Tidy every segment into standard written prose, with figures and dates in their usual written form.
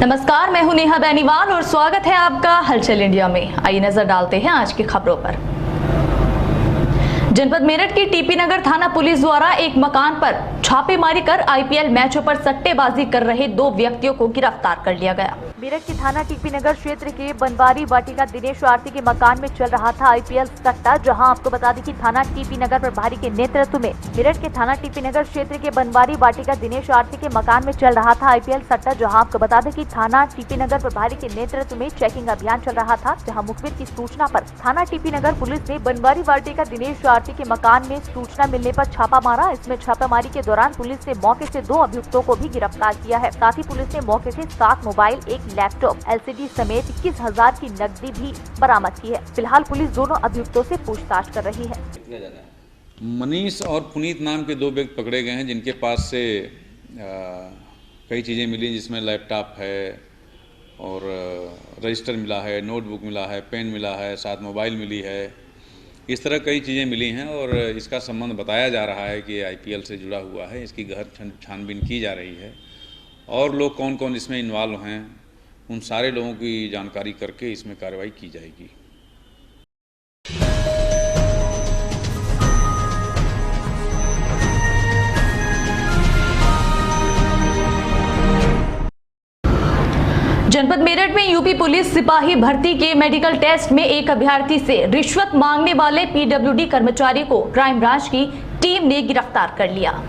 नमस्कार, मैं हूं नेहा बेनीवाल और स्वागत है आपका हलचल इंडिया में। आइए नजर डालते हैं आज की खबरों पर। जनपद मेरठ की टीपी नगर थाना पुलिस द्वारा एक मकान पर छापेमारी कर आईपीएल मैचों पर सट्टेबाजी कर रहे 2 व्यक्तियों को गिरफ्तार कर लिया गया। मेरठ के थाना टीपी नगर क्षेत्र के बनवारी वाटिका दिनेश आरती के मकान में चल रहा था आईपीएल सट्टा। जहां आपको बता दें कि थाना टीपी नगर प्रभारी के नेतृत्व में मेरठ के थाना टीपी नगर क्षेत्र के बनवारी वाटिका दिनेश आरती के मकान में चल रहा था आईपीएल सट्टा। जहां आपको बता दें कि थाना टीपी नगर प्रभारी के नेतृत्व में चेकिंग अभियान चल रहा था। जहां मुखबिर की सूचना पर थाना टीपी नगर पुलिस ने बनवारी वाटिका दिनेश आरती के मकान में सूचना मिलने पर छापा मारा। इसमें छापामारी के दौरान पुलिस ने मौके से 2 अभियुक्तों को भी गिरफ्तार किया है। साथ ही पुलिस ने मौके से 7 मोबाइल, 1 लैपटॉप, एलसीडी समेत 21,000 की नकदी भी बरामद की है। फिलहाल पुलिस दोनों अभियुक्तों से पूछताछ कर रही है। मनीष और पुनीत नाम के 2 व्यक्ति पकड़े गए हैं, जिनके पास से कई चीज़ें मिली, जिसमें लैपटॉप है और रजिस्टर मिला है, नोटबुक मिला है, पेन मिला है, 7 मोबाइल मिली है। इस तरह कई चीज़ें मिली हैं और इसका संबंध बताया जा रहा है कि आईपीएल से जुड़ा हुआ है। इसकी गहन छानबीन की जा रही है और लोग कौन कौन इसमें इन्वॉल्व हैं, उन सारे लोगों की जानकारी करके इसमें कार्रवाई की जाएगी। जनपद मेरठ में यूपी पुलिस सिपाही भर्ती के मेडिकल टेस्ट में एक अभ्यर्थी से रिश्वत मांगने वाले पीडब्ल्यूडी कर्मचारी को क्राइम ब्रांच की टीम ने गिरफ्तार कर लिया।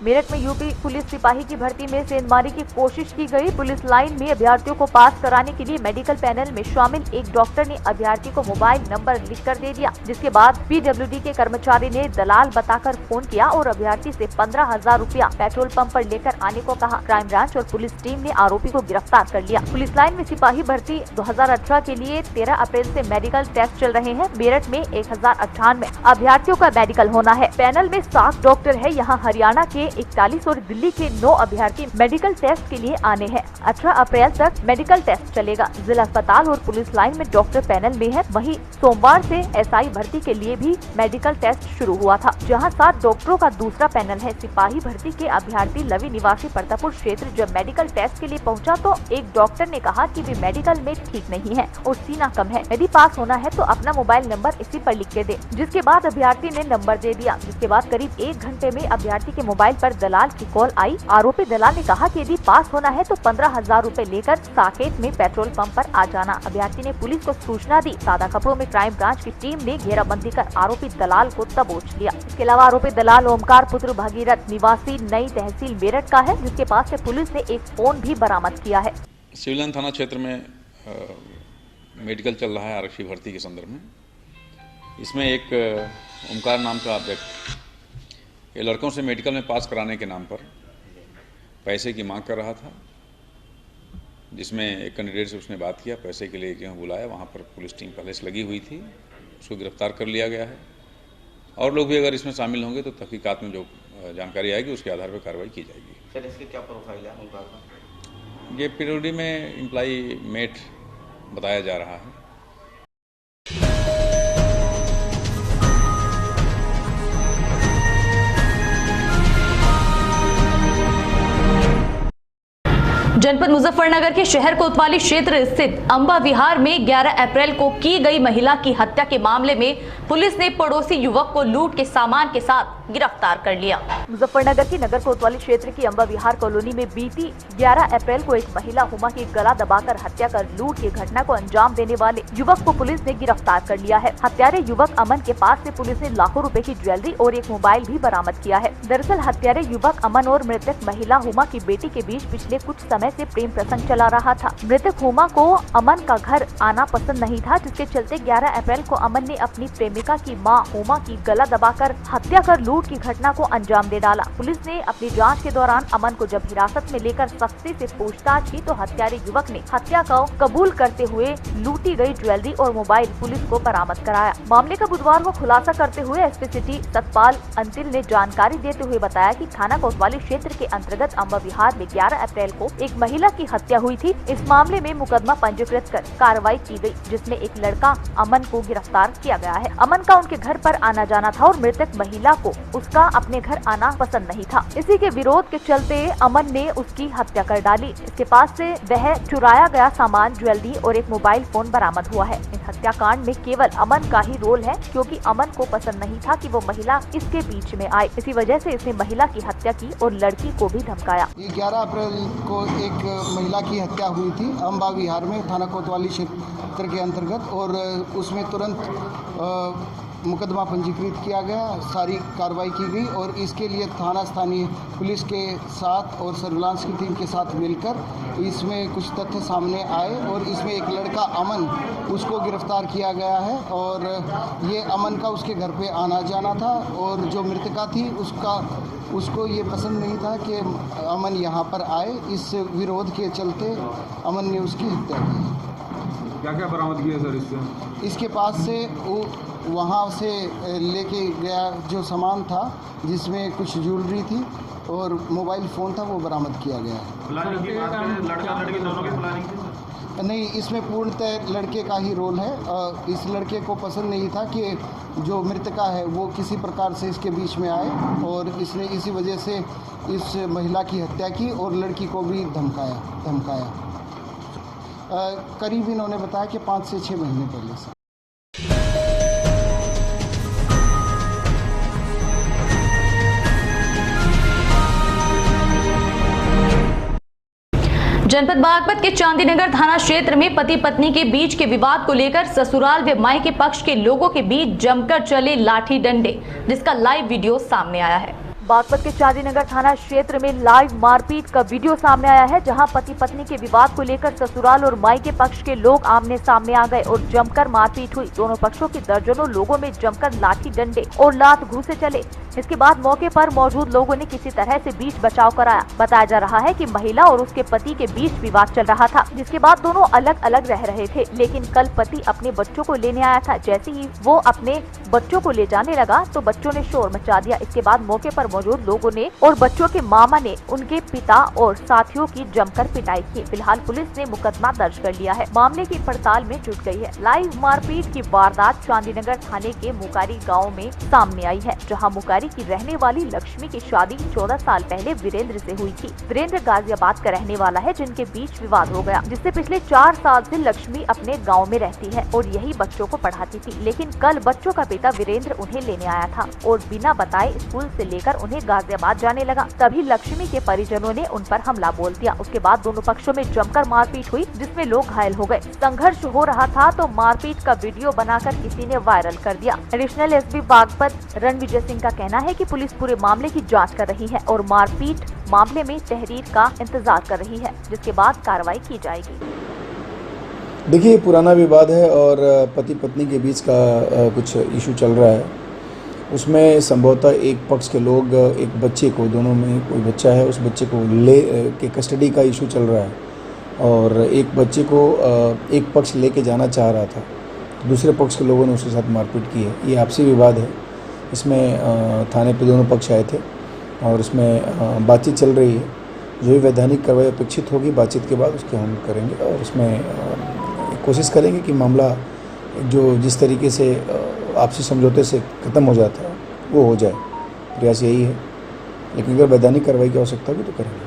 मेरठ में यूपी पुलिस सिपाही की भर्ती में सेंधमारी की कोशिश की गई। पुलिस लाइन में अभ्यर्थियों को पास कराने के लिए मेडिकल पैनल में शामिल एक डॉक्टर ने अभ्यर्थी को मोबाइल नंबर लिख कर दे दिया, जिसके बाद पीडब्ल्यूडी के कर्मचारी ने दलाल बताकर फोन किया और अभ्यर्थी से 15,000 रुपया पेट्रोल पंप पर लेकर आने को कहा। क्राइम ब्रांच और पुलिस टीम ने आरोपी को गिरफ्तार कर लिया। पुलिस लाइन में सिपाही भर्ती 2018 के लिए 13 अप्रैल से मेडिकल टेस्ट चल रहे हैं। मेरठ में 1098 अभ्यर्थियों का मेडिकल होना है। पैनल में 7 डॉक्टर है। यहाँ हरियाणा के 41 और दिल्ली के 9 अभ्यर्थी मेडिकल टेस्ट के लिए आने हैं। 18 अप्रैल तक मेडिकल टेस्ट चलेगा। जिला अस्पताल और पुलिस लाइन में डॉक्टर पैनल में है। वहीं सोमवार से एसआई भर्ती के लिए भी मेडिकल टेस्ट शुरू हुआ था, जहां 7 डॉक्टरों का दूसरा पैनल है। सिपाही भर्ती के अभ्यर्थी लवी निवासी परतापुर क्षेत्र जब मेडिकल टेस्ट के लिए पहुंचा तो एक डॉक्टर ने कहा कि वे मेडिकल में ठीक नहीं है और सीना कम है, यदि पास होना है तो अपना मोबाइल नंबर इसी पर लिख के दे। जिसके बाद अभ्यर्थी ने नंबर दे दिया। जिसके बाद करीब 1 घंटे में अभ्यर्थी के मोबाइल पर दलाल की कॉल आई। आरोपी दलाल ने कहा कि यदि पास होना है तो 15,000 रुपए लेकर साकेत में पेट्रोल पंप पर आ जाना। अभ्यर्थी ने पुलिस को सूचना दी। सादा कपड़ों में क्राइम ब्रांच की टीम ने घेराबंदी कर आरोपी दलाल को दबोच लिया। इसके अलावा आरोपी दलाल ओमकार पुत्र भगीरथ निवासी नई तहसील मेरठ का है, जिसके पास से पुलिस ने एक फोन भी बरामद किया है। सिविलियन थाना क्षेत्र में मेडिकल चल रहा है आरक्षी भर्ती के संदर्भ में। इसमें एक ओमकार नाम का व्यक्ति ये लड़कों से मेडिकल में पास कराने के नाम पर पैसे की मांग कर रहा था, जिसमें एक कैंडिडेट से उसने बात किया, पैसे के लिए जहाँ बुलाया वहाँ पर पुलिस टीम पहले से लगी हुई थी। उसको गिरफ्तार कर लिया गया है और लोग भी अगर इसमें शामिल होंगे तो तहकीकात में जो जानकारी आएगी उसके आधार पर कार्रवाई की जाएगी। सर, इसके क्या प्रोफाइल है उनका? ये पीडब्ल्यूडी में एम्प्लॉई मेट बताया जा रहा है। जनपद मुजफ्फरनगर के शहर कोतवाली क्षेत्र स्थित अंबा विहार में 11 अप्रैल को की गई महिला की हत्या के मामले में पुलिस ने पड़ोसी युवक को लूट के सामान के साथ गिरफ्तार कर लिया। मुजफ्फरनगर की नगर कोतवाली क्षेत्र की अंबा विहार कॉलोनी में बीती 11 अप्रैल को एक महिला हुमा की गला दबाकर हत्या कर लूट की घटना को अंजाम देने वाले युवक को पुलिस ने गिरफ्तार कर लिया है। हत्यारे युवक अमन के पास से पुलिस ने लाखों रुपए की ज्वेलरी और एक मोबाइल भी बरामद किया है। दरअसल हत्यारे युवक अमन और मृतक महिला हुमा की बेटी के बीच पिछले कुछ समय से प्रेम प्रसंग चला रहा था। मृतक हुमा को अमन का घर आना पसंद नहीं था, जिसके चलते 11 अप्रैल को अमन ने अपनी प्रेमिका की मां हुमा की गला दबाकर हत्या कर लूट की घटना को अंजाम दे डाला। पुलिस ने अपनी जांच के दौरान अमन को जब हिरासत में लेकर सख्ती से पूछताछ की तो हत्यारे युवक ने हत्या को कबूल करते हुए लूटी गई ज्वेलरी और मोबाइल पुलिस को बरामद कराया। मामले का बुधवार को खुलासा करते हुए एसपी सिटी सतपाल अंतिल ने जानकारी देते हुए बताया कि थाना कोतवाली क्षेत्र के अंतर्गत अंबा विहार में 11 अप्रैल को एक महिला की हत्या हुई थी। इस मामले में मुकदमा पंजीकृत कर कार्रवाई की गई, जिसमें एक लड़का अमन को गिरफ्तार किया गया है। अमन का उनके घर पर आना जाना था और मृतक महिला को उसका अपने घर आना पसंद नहीं था। इसी के विरोध के चलते अमन ने उसकी हत्या कर डाली। इसके पास से वह चुराया गया सामान, ज्वेलरी और एक मोबाइल फोन बरामद हुआ है। इन हत्याकांड में केवल अमन का ही रोल है, क्योंकि अमन को पसंद नहीं था कि वो महिला इसके बीच में आए। इसी वजह से इसने महिला की हत्या की और लड़की को भी धमकाया। 11 अप्रैल को एक महिला की हत्या हुई थी अम्बा विहार में, थाना कोतवाली क्षेत्र के अंतर्गत, और उसमें तुरंत मुकदमा पंजीकृत किया गया, सारी कार्रवाई की गई और इसके लिए थाना स्थानीय पुलिस के साथ और सर्विलांस की टीम के साथ मिलकर इसमें कुछ तथ्य सामने आए और इसमें एक लड़का अमन, उसको गिरफ्तार किया गया है। और ये अमन का उसके घर पे आना जाना था और जो मृतका थी उसको ये पसंद नहीं था कि अमन यहाँ पर आए। इस विरोध के चलते अमन ने उसकी हत्या की। क्या क्या बरामद किया सर इससे? इसके पास से वहाँ से लेके गया जो सामान था, जिसमें कुछ ज्वेलरी थी और मोबाइल फ़ोन था, वो बरामद किया गया है। लड़का लड़की दोनों की प्लानिंग थी? नहीं, इसमें पूर्णतः लड़के का ही रोल है। इस लड़के को पसंद नहीं था कि जो मृतका है वो किसी प्रकार से इसके बीच में आए और इसने इसी वजह से इस महिला की हत्या की और लड़की को भी धमकाया। करीब इन्होंने बताया कि 5 से 6 महीने पहले से। जनपद बागपत के चांदीनगर थाना क्षेत्र में पति पत्नी के बीच के विवाद को लेकर ससुराल व मायके पक्ष के लोगों के बीच जमकर चले लाठी डंडे, जिसका लाइव वीडियो सामने आया है। बागपत के चांदीनगर थाना क्षेत्र में लाइव मारपीट का वीडियो सामने आया है, जहां पति पत्नी के विवाद को लेकर ससुराल और मायके पक्ष के लोग आमने सामने आ गए और जमकर मारपीट हुई। दोनों पक्षों के दर्जनों लोगों में जमकर लाठी डंडे और लात घूंसे चले। इसके बाद मौके पर मौजूद लोगों ने किसी तरह से बीच बचाव कराया। बताया जा रहा है कि महिला और उसके पति के बीच विवाद चल रहा था, जिसके बाद दोनों अलग अलग रह रहे थे। लेकिन कल पति अपने बच्चों को लेने आया था। जैसे ही वो अपने बच्चों को ले जाने लगा तो बच्चों ने शोर मचा दिया। इसके बाद मौके पर मौजूद लोगों ने और बच्चों के मामा ने उनके पिता और साथियों की जमकर पिटाई की। फिलहाल पुलिस ने मुकदमा दर्ज कर लिया है, मामले की पड़ताल में जुट गई है। लाइव मारपीट की वारदात चांदीनगर थाने के मुकारी गाँव में सामने आई है, जहाँ मुकारी की रहने वाली लक्ष्मी की शादी 14 साल पहले वीरेंद्र से हुई थी। वीरेंद्र गाजियाबाद का रहने वाला है, जिनके बीच विवाद हो गया, जिससे पिछले 4 साल से लक्ष्मी अपने गांव में रहती है और यही बच्चों को पढ़ाती थी। लेकिन कल बच्चों का पिता वीरेंद्र उन्हें लेने आया था और बिना बताए स्कूल से लेकर उन्हें गाजियाबाद जाने लगा। तभी लक्ष्मी के परिजनों ने उन पर हमला बोल दिया। उसके बाद दोनों पक्षों में जमकर मारपीट हुई, जिसमें लोग घायल हो गए। संघर्ष हो रहा था तो मारपीट का वीडियो बनाकर किसी ने वायरल कर दिया। एडिशनल एसपी बागपत रणविजय सिंह का कहना है कि पुलिस पूरे मामले की जांच कर रही है और मारपीट मामले में तहरीर का इंतजार कर रही है, जिसके बाद कार्रवाई की जाएगी। देखिए, पुराना विवाद है और पति पत्नी के बीच का कुछ इशू चल रहा है। उसमें संभवतः एक पक्ष के लोग एक बच्चे को, दोनों में कोई बच्चा है, उस बच्चे को ले के कस्टडी का इशू चल रहा है और एक बच्चे को एक पक्ष लेके जाना चाह रहा था, दूसरे पक्ष के लोगों ने उसके साथ मारपीट की है। ये आपसी विवाद है। इसमें थाने पे दोनों पक्ष आए थे और उसमें बातचीत चल रही है। जो भी वैधानिक कार्रवाई अपेक्षित होगी बातचीत के बाद उसके हम करेंगे और उसमें कोशिश करेंगे कि मामला जो जिस तरीके से आपसी समझौते से ख़त्म हो जाता है वो हो जाए। प्रयास यही है, लेकिन अगर वैधानिक कार्रवाई की आवश्यकता होगी तो करेंगे।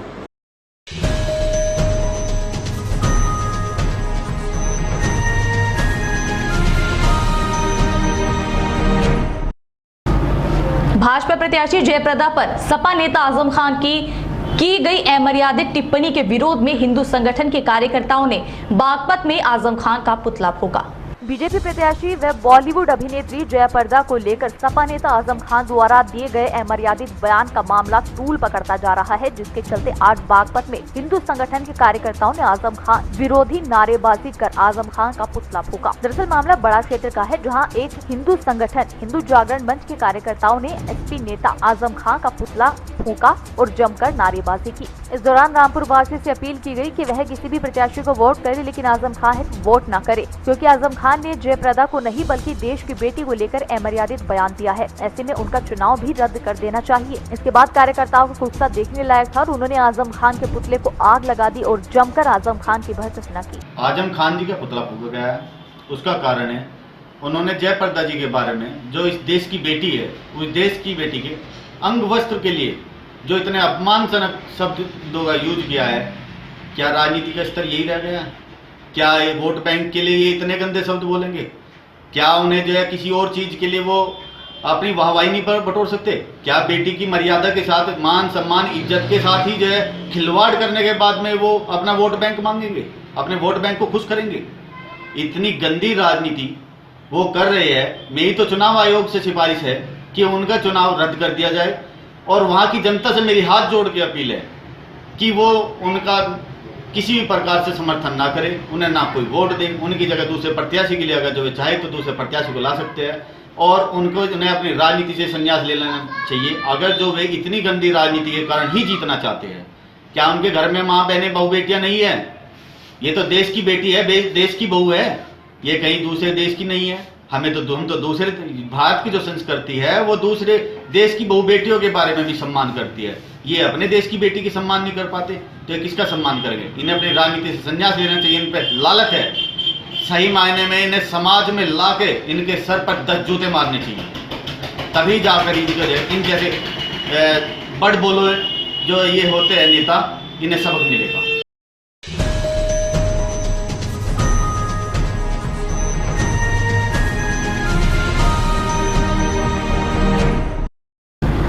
भाजपा प्रत्याशी जयप्रदा पर सपा नेता आजम खान की गई अमर्यादित टिप्पणी के विरोध में हिंदू संगठन के कार्यकर्ताओं ने बागपत में आजम खान का पुतला फूंका। बीजेपी प्रत्याशी व बॉलीवुड अभिनेत्री जयाप्रदा को लेकर सपा नेता आजम खान द्वारा दिए गए अमर्यादित बयान का मामला तूल पकड़ता जा रहा है, जिसके चलते आज बागपत में हिंदू संगठन के कार्यकर्ताओं ने आजम खान विरोधी नारेबाजी कर आजम खान का पुतला फूंका। दरअसल मामला बड़ा क्षेत्र का है, जहां एक हिंदू संगठन हिंदू जागरण मंच के कार्यकर्ताओं ने एसपी नेता आजम खान का पुतला फूंका और जमकर नारेबाजी की। इस दौरान रामपुर वासी से अपील की गई कि वह किसी भी प्रत्याशी को वोट करे, लेकिन आजम खान वोट न करे, क्योंकि आजम खान ने जयप्रदा को नहीं बल्कि देश की बेटी को लेकर अमर्यादित बयान दिया है। ऐसे में उनका चुनाव भी रद्द कर देना चाहिए। इसके बाद कार्यकर्ताओं को गुस्सा देखने लायक था और उन्होंने आजम खान के पुतले को आग लगा दी और जमकर आजम खान की भर्त्सना की। आजम खान जी का पुतला फूंका गया है। उसका कारण है उन्होंने जयप्रदा जी के बारे में, जो इस देश की बेटी है, उस देश की बेटी के अंग वस्त्र के लिए जो इतने अपमानजनक शब्दों का यूज किया है, क्या राजनीति का स्तर यही रह गया? क्या ये वोट बैंक के लिए ये इतने गंदे शब्द बोलेंगे? क्या उन्हें जो है किसी और चीज के लिए वो अपनी वाहवाही नहीं पर बटोर सकते? क्या बेटी की मर्यादा के साथ, मान सम्मान इज्जत के साथ ही जो है खिलवाड़ करने के बाद में वो अपना वोट बैंक मांगेंगे, अपने वोट बैंक को खुश करेंगे? इतनी गंदी राजनीति वो कर रहे हैं। मेरी तो चुनाव आयोग से सिफारिश है कि उनका चुनाव रद्द कर दिया जाए, और वहां की जनता से मेरी हाथ जोड़ के अपील है कि वो उनका किसी भी प्रकार से समर्थन ना करे, उन्हें ना कोई वोट दे। उनकी जगह दूसरे प्रत्याशी के लिए अगर जो वे चाहे तो दूसरे प्रत्याशी को ला सकते हैं, और उनको उन्हें अपनी राजनीति से संन्यास ले लेना चाहिए। अगर जो वे इतनी गंदी राजनीति के कारण ही जीतना चाहते हैं, क्या उनके घर में माँ बहनें बहू बेटियां नहीं है? ये तो देश की बेटी है, देश की बहू है, ये कहीं दूसरे देश की नहीं है। हम तो दूसरे भारत की जो संस्कृति है वो दूसरे देश की बहू बेटियों के बारे में भी सम्मान करती है। ये अपने देश की बेटी की सम्मान नहीं कर पाते तो ये किसका सम्मान करेंगे? इन्हें अपनी राजनीति से संन्यास लेना चाहिए। इन पर लालच है, सही मायने में इन्हें समाज में ला के इनके सर पर 10 जूते मारने चाहिए, तभी जाकर इन जैसे बड़ बोलो जो ये होते हैं नेता, इन्हें सबक मिलेगा।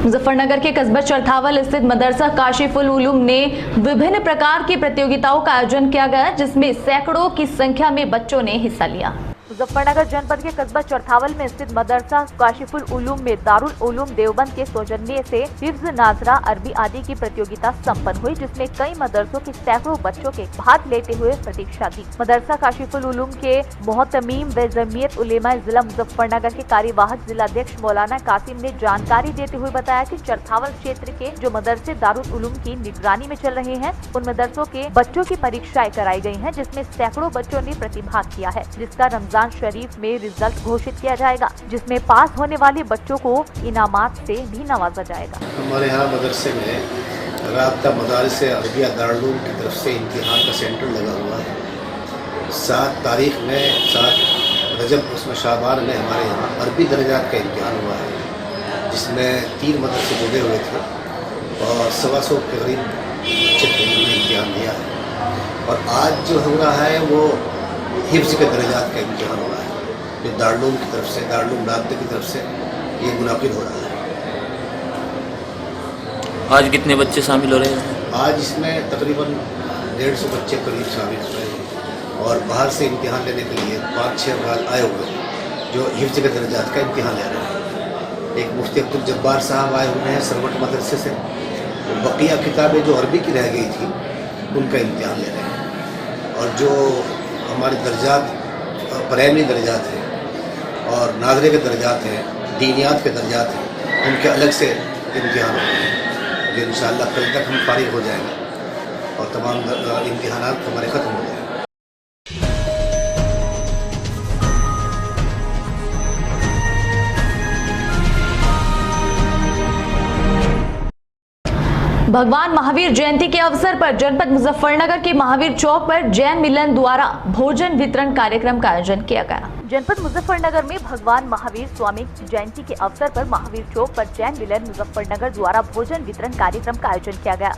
मुजफ्फरनगर के कस्बा चरथावल स्थित मदरसा काशिफुल उलूम ने विभिन्न प्रकार की प्रतियोगिताओं का आयोजन किया गया, जिसमें सैकड़ों की संख्या में बच्चों ने हिस्सा लिया। मुजफ्फरनगर जनपद के कस्बा चरथावल में स्थित मदरसा काशिफुल उलूम में दारुल उलूम देवबंद के सौजन्य से हिफ्ज, नाजरा, अरबी आदि की प्रतियोगिता संपन्न हुई, जिसमें कई मदरसों के सैकड़ों बच्चों के भाग लेते हुए प्रतीक्षा दी। मदरसा काशिफुल उलूम के मोहतमीम व जमीयत उलेमा जिला मुजफ्फरनगर के कार्यवाहक जिलाध्यक्ष मौलाना कासिम ने जानकारी देते हुए बताया कि चरथावल क्षेत्र के जो मदरसे दारुल उलूम की निगरानी में चल रहे हैं, उन मदरसों के बच्चों की परीक्षाएं कराई गई हैं, जिसमें सैकड़ों बच्चों ने प्रतिभाग किया है, जिसका रमजान शरीफ में रिजल्ट घोषित किया जाएगा, जिसमें पास होने वाले बच्चों को इनामात से भी नवाजा जाएगा। हमारे यहाँ मदरसे में राब्ता मदारिस अरबिया दारुल उलूम की तरफ से इम्तिहान का सेंटर लगा हुआ है। 7 तारीख में 7 रजब उसमें शाबान में हमारे यहाँ अरबी दर्जात का इम्तिहान हुआ है, जिसमें 3 मदरसे जुड़े हुए थे और 125 के करीब बच्चे ने इम्तिहान दिया है। और आज जो हो रहा है वो हिफ्ज़ के दर्जात का इम्तिहान हो रहा है, जो दारुल उलूम की तरफ से, दारुल उलूम राब्ते की तरफ से ये मुनाकिद हो रहा है। आज कितने बच्चे शामिल हो रहे हैं? आज इसमें तकरीबन 150 बच्चे करीब शामिल हो रहे हैं, और बाहर से इम्तिहान लेने के लिए 5-6 अफराद आए हुए हैं जो हिफ्ज़ के दर्जात का इम्तिहान ले रहे हैं। एक मुफ्ती अब्दुल जब्बार साहब आए हुए हैं सरवट मदरसे से, तो बकिया किताबें जो अरबी की रह गई थी उनका इम्तिहान ले रहे हैं। और जो हमारे दर्जात प्राइमरी दर्जात हैं और नाज़रे के दर्जात हैं, दीनियात के दर्जात हैं, उनके अलग से इम्तिहान होते हैं, जो इंशाअल्लाह कल तक हम फारिग हो जाएंगे और तमाम इम्तिहानात हमारे ख़त्म हो जाएंगे। भगवान महावीर जयंती के अवसर पर जनपद मुजफ्फरनगर के महावीर चौक पर जैन मिलन द्वारा भोजन वितरण कार्यक्रम का आयोजन किया गया। जनपद मुजफ्फरनगर में भगवान महावीर स्वामी जयंती के अवसर पर महावीर चौक पर जैन मिलन मुजफ्फरनगर द्वारा भोजन वितरण कार्यक्रम का आयोजन किया गया,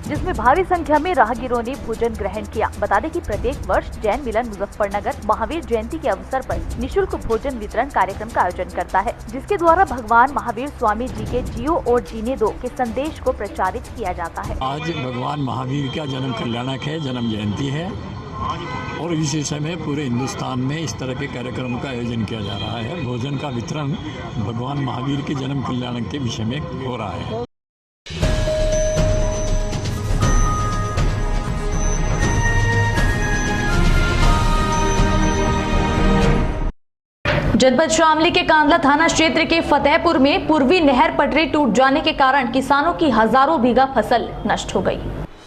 जिसमें भारी संख्या में राहगीरों ने भोजन ग्रहण किया। बता दें कि प्रत्येक वर्ष जैन मिलन मुजफ्फरनगर महावीर जयंती के अवसर पर निःशुल्क भोजन वितरण कार्यक्रम का आयोजन करता है, जिसके द्वारा भगवान महावीर स्वामी जी के जियो और जीने दो के संदेश को प्रचारित किया जाता है। आज भगवान महावीर का जन्म कल्याणक है, जन्म जयंती है, और इस विषय में पूरे हिंदुस्तान में इस तरह के कार्यक्रम का आयोजन किया जा रहा है। भोजन का वितरण भगवान महावीर के जन्म कल्याणक के विषय में हो रहा है। जनपद शामली के कांदला थाना क्षेत्र के फतेहपुर में पूर्वी नहर पटरी टूट जाने के कारण किसानों की हजारों बीघा फसल नष्ट हो गई।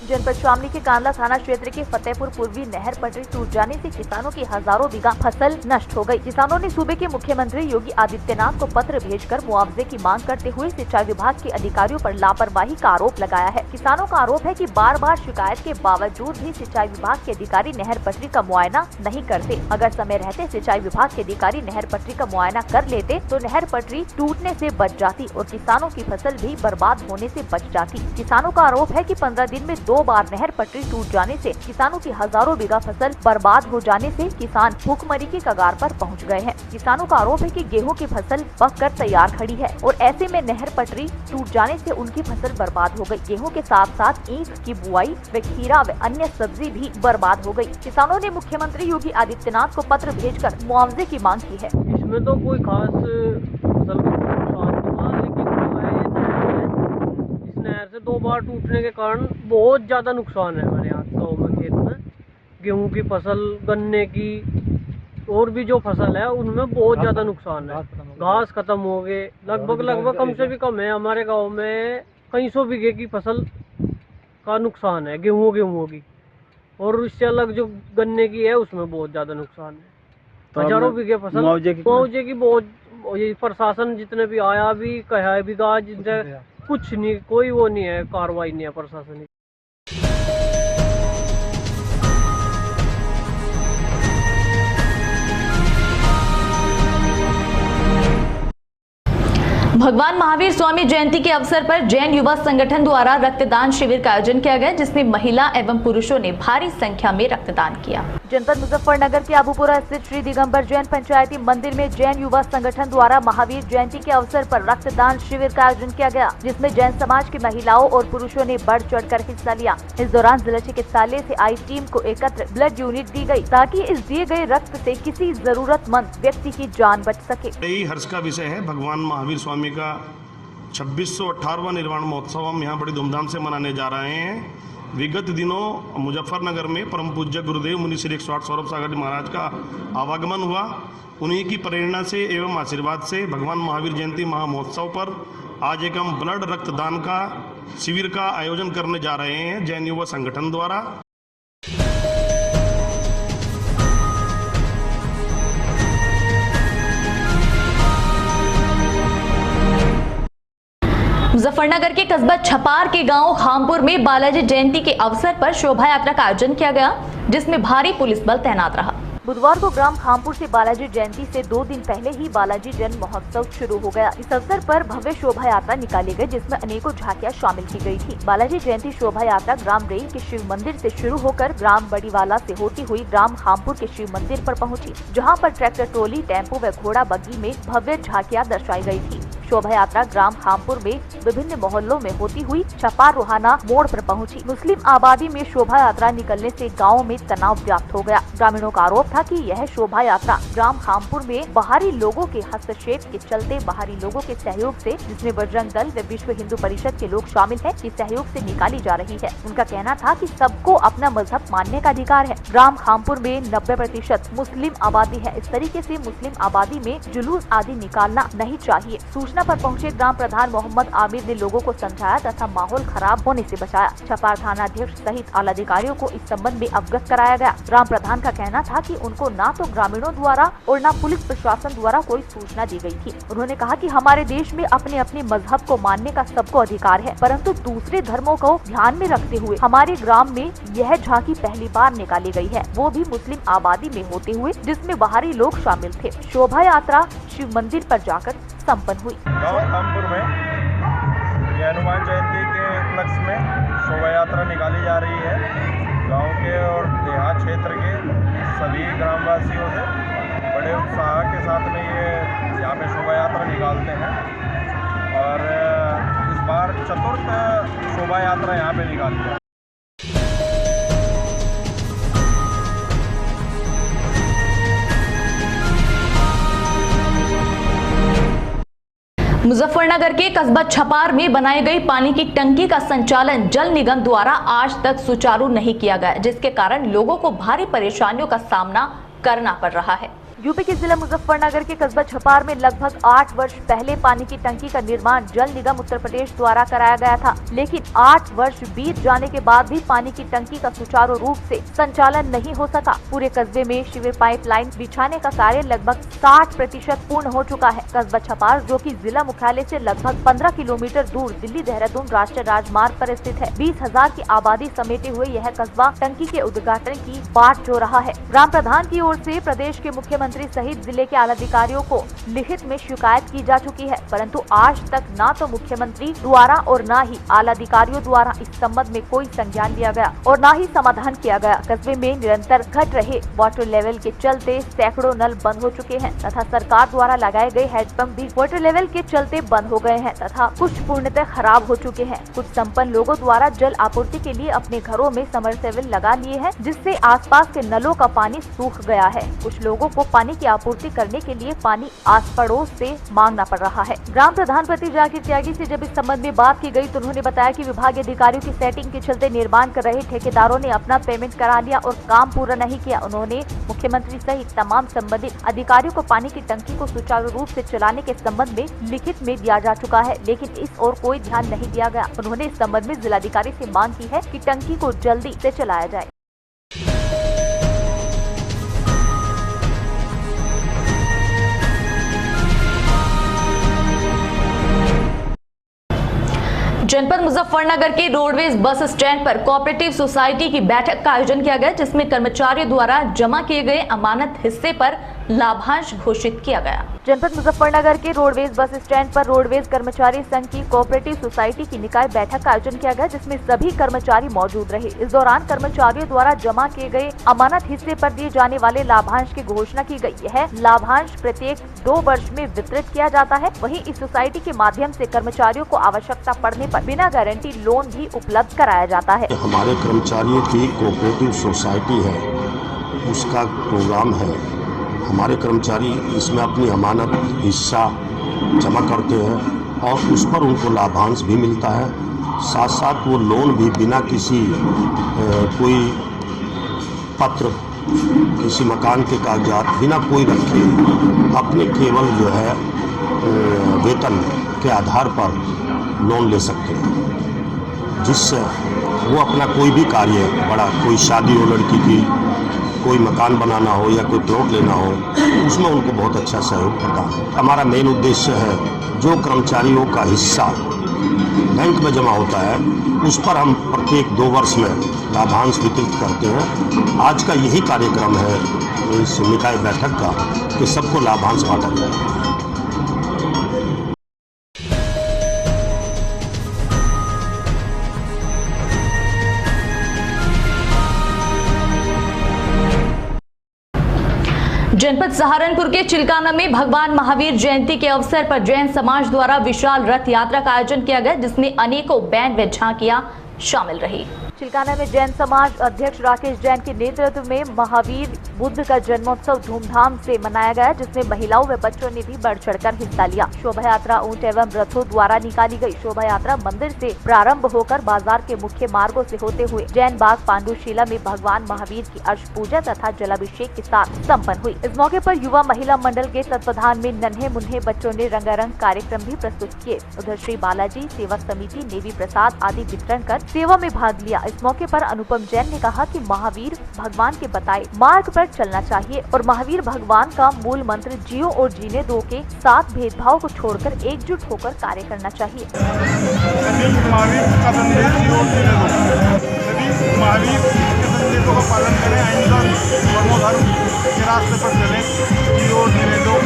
जनपद शामली के कांदला थाना क्षेत्र के फतेहपुर पूर्वी नहर पटरी टूट जाने से किसानों की हजारों बीघा फसल नष्ट हो गई। किसानों ने सूबे के मुख्यमंत्री योगी आदित्यनाथ को पत्र भेजकर मुआवजे की मांग करते हुए सिंचाई विभाग के अधिकारियों पर लापरवाही का आरोप लगाया है। किसानों का आरोप है कि बार बार शिकायत के बावजूद भी सिंचाई विभाग के अधिकारी नहर पटरी का मुआयना नहीं करते। अगर समय रहते सिंचाई विभाग के अधिकारी नहर पटरी का मुआयना कर लेते तो नहर पटरी टूटने से बच जाती और किसानों की फसल भी बर्बाद होने से बच जाती। किसानों का आरोप है कि 15 दिन में 2 बार नहर पटरी टूट जाने से किसानों की हजारों बीघा फसल बर्बाद हो जाने से किसान भूखमरी की कगार पर पहुंच गए हैं। किसानों का आरोप है कि गेहूं की फसल पक कर तैयार खड़ी है और ऐसे में नहर पटरी टूट जाने से उनकी फसल बर्बाद हो गई। गेहूं के साथ साथ ईख की बुआई व खीरा व अन्य सब्जी भी बर्बाद हो गई। किसानों ने मुख्यमंत्री योगी आदित्यनाथ को पत्र भेजकर मुआवजे की मांग की है। इसमें तो कोई खास फसल का नुकसान नहीं हुआ, लेकिन जो है इस नहर से 2 बार टूटने के कारण बहुत ज़्यादा नुकसान है हमारे यहाँ गाँव में। खेत में गेहूं की फसल, गन्ने की और भी जो फसल है उनमें बहुत ज़्यादा नुकसान है। घास खत्म हो गए, लगभग कम से भी कम है हमारे गाँव में कई 100 बीघे की फसल का नुकसान है गेहूं की, और इससे अलग जो गन्ने की है उसमें बहुत ज़्यादा नुकसान है। हजारों बीघे फसल मुआवजे की बहुत, ये प्रशासन जितने भी आया भी कहा भी गा, जिनसे कुछ नहीं, कोई वो नहीं है, कार्रवाई नहीं है प्रशासन की। भगवान महावीर स्वामी जयंती के अवसर पर जैन युवा संगठन द्वारा रक्तदान शिविर का आयोजन किया गया, जिसमें महिला एवं पुरुषों ने भारी संख्या में रक्तदान किया। जनपद मुजफ्फरनगर के अबूपुरा स्थित श्री दिगंबर जैन पंचायती मंदिर में जैन युवा संगठन द्वारा महावीर जयंती के अवसर पर रक्तदान शिविर का आयोजन किया गया, जिसमें जैन समाज की महिलाओं और पुरुषों ने बढ़ चढ़कर हिस्सा लिया। इस दौरान जिला चिकित्सालय से आई टीम को एकत्र ब्लड यूनिट दी गई, ताकि इस दिए गए रक्त से किसी जरूरतमंद व्यक्ति की जान बच सके। यही हर्ष का विषय है। भगवान महावीर स्वामी का 2618वां निर्वाण महोत्सव हम यहाँ बड़ी धूमधाम से मनाने जा रहे हैं। विगत दिनों मुजफ्फरनगर में परम पूज्य गुरुदेव मुनि श्री 108 सौरभ सागर जी महाराज का आवागमन हुआ। उन्हीं की प्रेरणा से एवं आशीर्वाद से भगवान महावीर जयंती महामहोत्सव पर आज एक हम ब्लड रक्तदान का शिविर का आयोजन करने जा रहे हैं जैन युवा संगठन द्वारा। मुजफ्फरनगर के कस्बा छपार के गांव खामपुर में बालाजी जयंती के अवसर पर शोभा यात्रा का आयोजन किया गया, जिसमें भारी पुलिस बल तैनात रहा। बुधवार को ग्राम खामपुर से बालाजी जयंती से 2 दिन पहले ही बालाजी जन्म महोत्सव शुरू हो गया। इस अवसर पर भव्य शोभा यात्रा निकाली गई, जिसमें अनेकों झांकियां शामिल की गई थी। बालाजी जयंती शोभा यात्रा ग्राम रेल के शिव मंदिर से शुरू होकर ग्राम बड़ीवाला से होती हुई ग्राम खामपुर के शिव मंदिर पर पहुंची, जहां पर ट्रैक्टर ट्रॉली, टेम्पो व घोड़ा बग्गी में भव्य झांकियां दर्शाई गई थी। शोभा यात्रा ग्राम खामपुर में विभिन्न मोहल्लों में होती हुई छपार रोहाना मोड़ पर पहुंची। मुस्लिम आबादी में शोभा यात्रा निकलने से गांव में तनाव व्याप्त हो गया। ग्रामीणों का आरोप था कि यह शोभा यात्रा ग्राम खामपुर में बाहरी लोगों के हस्तक्षेप के चलते बाहरी लोगों के सहयोग से, जिसमें बजरंग दल व विश्व हिंदू परिषद के लोग शामिल हैं, के सहयोग से निकाली जा रही है। उनका कहना था कि सबको अपना मजहब मानने का अधिकार है। ग्राम खामपुर में 90% मुस्लिम आबादी है। इस तरीके से मुस्लिम आबादी में जुलूस आदि निकालना नहीं चाहिए। सूचना पर पहुंचे ग्राम प्रधान मोहम्मद आमिर ने लोगों को समझाया तथा माहौल खराब होने से बचाया। छपार थाना अध्यक्ष सहित आला अधिकारियों को इस संबंध में अवगत कराया गया। ग्राम प्रधान का कहना था कि उनको न तो ग्रामीणों द्वारा और न पुलिस प्रशासन द्वारा कोई सूचना दी गई थी। उन्होंने कहा कि हमारे देश में अपने अपने मजहब को मानने का सबको अधिकार है, परंतु दूसरे धर्मों को ध्यान में रखते हुए हमारे ग्राम में यह झांकी पहली बार निकाली गई है, वो भी मुस्लिम आबादी में होते हुए, जिसमें बाहरी लोग शामिल थे। शोभा यात्रा शिव मंदिर पर जाकर संपन्न हुई। गाँव खामपुर में हनुमान जयंती के उपलक्ष्य में शोभा यात्रा निकाली जा रही है। गांव के और देहात क्षेत्र के सभी ग्रामवासियों से बड़े उत्साह के साथ में ये यहाँ पे शोभा यात्रा निकालते हैं और इस बार 4th शोभा यात्रा यहाँ पे निकाली है। मुजफ्फरनगर के कस्बा छपार में बनाई गई पानी की टंकी का संचालन जल निगम द्वारा आज तक सुचारू नहीं किया गया, जिसके कारण लोगों को भारी परेशानियों का सामना करना पड़ रहा है। यूपी के जिला मुजफ्फरनगर के कस्बा छपार में लगभग 8 वर्ष पहले पानी की टंकी का निर्माण जल निगम उत्तर प्रदेश द्वारा कराया गया था, लेकिन 8 वर्ष बीत जाने के बाद भी पानी की टंकी का सुचारू रूप से संचालन नहीं हो सका। पूरे कस्बे में शिविर पाइपलाइन बिछाने का कार्य लगभग 60% पूर्ण हो चुका है। कस्बा छपार, जो कि जिला मुख्यालय से लगभग 15 किलोमीटर दूर दिल्ली देहरादून राष्ट्रीय राजमार्ग पर स्थित है, 20,000 की आबादी समेटे हुए यह कस्बा टंकी के उद्घाटन की बाट जो रहा है। ग्राम प्रधान की ओर से प्रदेश के मुख्यमंत्री सहित जिले के आला अधिकारियों को लिखित में शिकायत की जा चुकी है, परंतु आज तक न तो मुख्यमंत्री द्वारा और न ही आला अधिकारियों द्वारा इस संबंध में कोई संज्ञान लिया गया और न ही समाधान किया गया। कस्बे में निरंतर घट रहे वाटर लेवल के चलते सैकड़ों नल बंद हो चुके हैं तथा सरकार द्वारा लगाए गए हैंडपंप भी वाटर लेवल के चलते बंद हो गए हैं तथा कुछ पूर्णतः खराब हो चुके हैं। कुछ संपन्न लोगों द्वारा जल आपूर्ति के लिए अपने घरों में समरसेबल लगा लिए हैं, जिससे आसपास के नलों का पानी सूख गया है। कुछ लोगों को पानी की आपूर्ति करने के लिए पानी आस पड़ोस से मांगना पड़ रहा है। ग्राम प्रधान पति जाकिर त्यागी से जब इस संबंध में बात की गई तो उन्होंने बताया कि विभागीय अधिकारियों की सेटिंग के चलते निर्माण कर रहे ठेकेदारों ने अपना पेमेंट करा लिया और काम पूरा नहीं किया। उन्होंने मुख्यमंत्री सहित तमाम संबंधित अधिकारियों को पानी की टंकी को सुचारू रूप से चलाने के संबंध में लिखित में दिया जा चुका है, लेकिन इस ओर कोई ध्यान नहीं दिया गया। उन्होंने इस संबंध में जिलाधिकारी से मांग की है कि टंकी को जल्दी से चलाया जाए। जनपद मुजफ्फरनगर के रोडवेज बस स्टैंड पर कोऑपरेटिव सोसाइटी की बैठक का आयोजन किया गया, जिसमें कर्मचारियों द्वारा जमा किए गए अमानत हिस्से पर लाभांश घोषित किया गया। जनपद मुजफ्फरनगर के रोडवेज बस स्टैंड पर रोडवेज कर्मचारी संघ की कोऑपरेटिव सोसाइटी की निकाय बैठक का आयोजन किया गया, जिसमें सभी कर्मचारी मौजूद रहे। इस दौरान कर्मचारियों द्वारा जमा किए गए अमानत हिस्से पर दिए जाने वाले लाभांश की घोषणा की गई। यह लाभांश प्रत्येक 2 वर्ष में वितरित किया जाता है। वहीं इस सोसाइटी के माध्यम से कर्मचारियों को आवश्यकता पड़ने पर बिना गारंटी लोन भी उपलब्ध कराया जाता है। हमारे कर्मचारियों की कोऑपरेटिव सोसाइटी है, उसका प्रोग्राम है। हमारे कर्मचारी इसमें अपनी अमानत हिस्सा जमा करते हैं और उस पर उनको लाभांश भी मिलता है। साथ साथ वो लोन भी बिना किसी कोई पत्र, किसी मकान के कागजात बिना कोई रखे अपने केवल जो है वेतन के आधार पर लोन ले सकते हैं, जिससे वो अपना कोई भी कार्य बड़ा, कोई शादी हो लड़की की, कोई मकान बनाना हो या कोई प्लॉट लेना हो, उसमें उनको बहुत अच्छा सहयोग करता है। हमारा मेन उद्देश्य है जो कर्मचारियों का हिस्सा बैंक में जमा होता है उस पर हम प्रत्येक 2 वर्ष में लाभांश वितरित करते हैं। आज का यही कार्यक्रम है इस निकाय बैठक का कि सबको लाभांश बांटा जाए। जनपद सहारनपुर के चिलकाना में भगवान महावीर जयंती के अवसर पर जैन समाज द्वारा विशाल रथ यात्रा का आयोजन किया गया, जिसमें अनेकों बैंड व झांकियां शामिल रही। चिलकाना में जैन समाज अध्यक्ष राकेश जैन के नेतृत्व में महावीर बुद्ध का जन्मोत्सव धूमधाम से मनाया गया, जिसमें महिलाओं व बच्चों ने भी बढ़ चढ़कर हिस्सा लिया। शोभा यात्रा ऊंट एवं रथों द्वारा निकाली गई। शोभा यात्रा मंदिर से प्रारंभ होकर बाजार के मुख्य मार्गों से होते हुए जैन बाग पांडुशिला में भगवान महावीर की अर्च पूजा तथा जलाभिषेक के साथ संपन्न हुई। इस मौके पर युवा महिला मंडल के तत्वाधान में नन्हे मुन्ने बच्चों ने रंगारंग कार्यक्रम भी प्रस्तुत किए। उधर श्री बालाजी सेवा समिति ने भी प्रसाद आदि वितरण कर सेवा में भाग लिया। इस मौके पर अनुपम जैन ने कहा कि महावीर भगवान के बताए मार्ग पर चलना चाहिए और महावीर भगवान का मूल मंत्र जियो और जीने दो के साथ भेदभाव को छोड़कर एकजुट होकर कार्य करना चाहिए। महावीर का संदेश जियो और जीने दो, सभी महावीर के संदेशों का पालन करें, अहिंसा परमो धर्म के रास्ते पर चलें, जियो और जीने दो।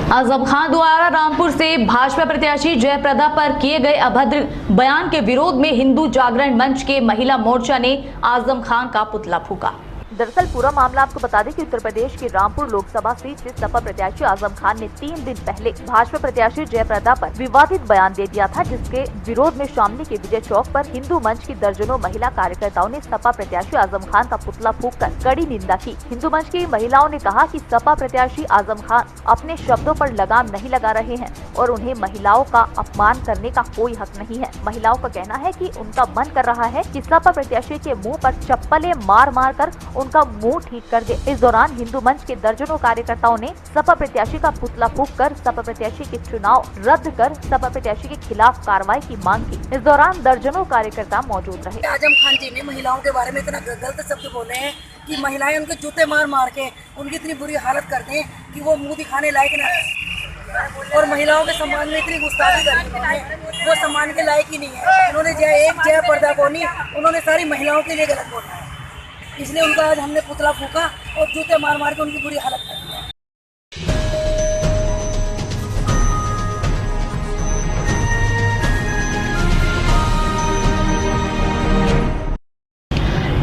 आजम खान द्वारा रामपुर से भाजपा प्रत्याशी जयप्रदा पर किए गए अभद्र बयान के विरोध में हिंदू जागरण मंच के महिला मोर्चा ने आजम खान का पुतला फूंका। दरअसल पूरा मामला आपको बता दें कि उत्तर प्रदेश की रामपुर लोकसभा सीट से सपा प्रत्याशी आजम खान ने 3 दिन पहले भाजपा प्रत्याशी जयप्रदा पर विवादित बयान दे दिया था, जिसके विरोध में शामली के विजय चौक पर हिंदू मंच की दर्जनों महिला कार्यकर्ताओं ने सपा प्रत्याशी आजम खान का पुतला फूंककर कड़ी निंदा की। हिंदू मंच की महिलाओं ने कहा कि सपा प्रत्याशी आजम खान अपने शब्दों पर लगाम नहीं लगा रहे हैं और उन्हें महिलाओं का अपमान करने का कोई हक नहीं है। महिलाओं का कहना है कि उनका मन कर रहा है कि सपा प्रत्याशी के मुंह पर चप्पलें मार मार कर उनका मुंह ठीक कर दे। इस दौरान हिंदू मंच के दर्जनों कार्यकर्ताओं ने सपा प्रत्याशी का पुतला फूंककर सपा प्रत्याशी के चुनाव रद्द कर सपा प्रत्याशी के खिलाफ कार्रवाई की मांग की। इस दौरान दर्जनों कार्यकर्ता मौजूद रहे। आजम खान जी ने महिलाओं के बारे में इतना गलत शब्द बोले हैं कि महिलाएं उनके जूते मार मार के उनकी इतनी बुरी हालत कर दें कि वो मुंह दिखाने लायक न है, और महिलाओं के सम्मान में इतनी गुस्ताखी करी, वो सम्मान के लायक ही नहीं है। उन्होंने जयप्रदा को नहीं, उन्होंने सारी महिलाओं के लिए गलत बोला है, इसलिए उनका आज हमने पुतला फूका और जूते मार मार के उनकी बुरी हालत कर दी है।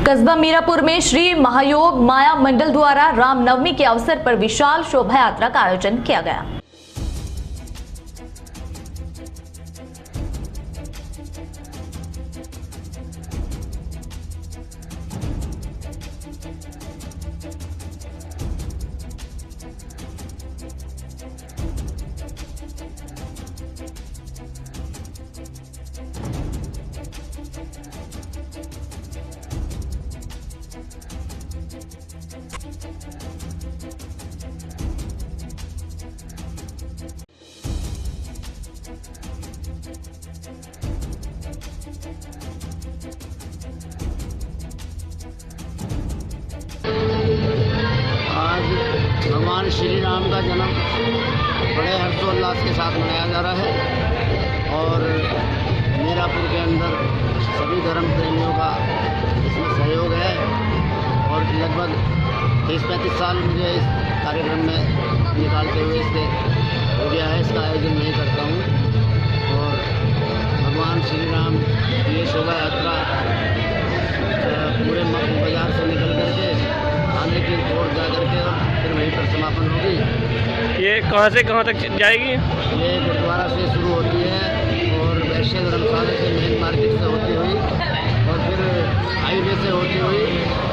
कस्बा मीरापुर में श्री महायोग माया मंडल द्वारा रामनवमी के अवसर पर विशाल शोभा यात्रा का आयोजन किया गया। आज भगवान श्री राम का जन्म बड़े हर्षोल्लास के साथ मनाया जा रहा है और मीरापुर के अंदर सभी धर्म प्रेमियों का इसमें सहयोग है और लगभग 30-35 साल मुझे इस कार्यक्रम में निकालते हुए इसके हो गया है। इसका आयोजन मैं करता हूँ और भगवान श्री राम की ये शोभा यात्रा पूरे बाजार से निकल करके आने की ओर जा करके और फिर वहीं पर समापन होगी। ये कहाँ से कहाँ तक जाएगी? ये गुरुद्वारा से शुरू होती है और वैश्य धर्मशाला से मेन मार्केट से होती हुई और फिर हाईवे से होती हुई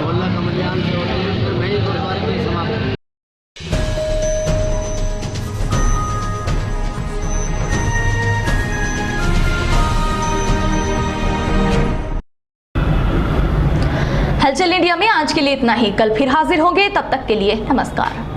मोहल्ला कमलियान से होती हुई फिर वहीं गुरुद्वारे में समाप्त होगी। हलचल इंडिया में आज के लिए इतना ही। कल फिर हाजिर होंगे, तब तक के लिए नमस्कार।